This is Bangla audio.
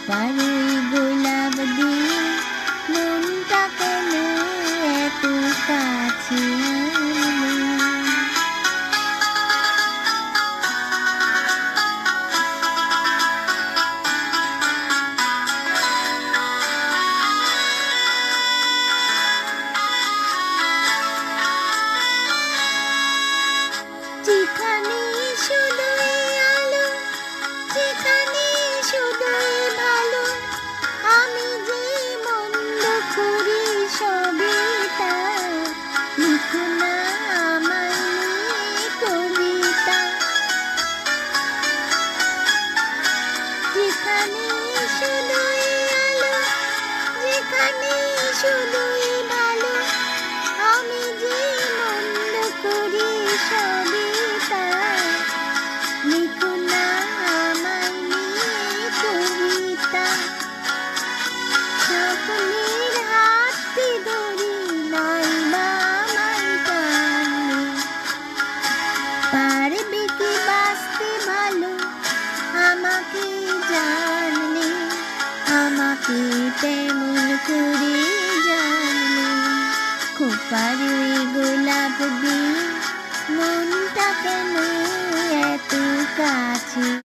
খোপারই গোলাপ দিয়ে মনটা কেন এত কাছে আনলি? যেখানে শুধুই আলো, যেখানে শুধুই ভালো, আমি যে মন্দ করি সবই তা। লিখো না আমায় নিয়ে কবিতা। যেখানে শুধুই আলো, যেখানে শুধুই ভালো, আমি যে মন্দ করি সবই তা। লিখো না আমায় নিয়ে কবিতা। সকলের হাতে ধরি নাই বা আমায় টানলে। পারবে কি বাঁচতে ভালো আমাকে জানলে? আমাকে তেমন করে জানলে। খোপারই গোলাপ দিয়ে মনটা কেন এত কাছে